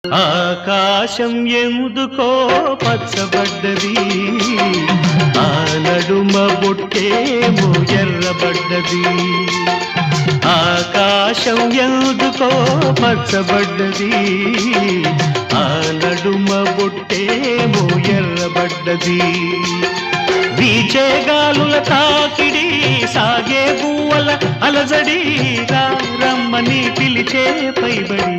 ఆకాశం ఎందుకో పచ్చబడ్డది, ఆ నడుమ బొట్టేమో ఎర్రబడ్డది. ఆకాశం ఎందుకో పచ్చబడ్డది, ఆ నడుమ బొట్టేమో ఎర్రబడ్డది. వీచే గాలుల తాకిడి, సాగే గువ్వల అలజడి, రమ్మని పిలిచే పైబడి.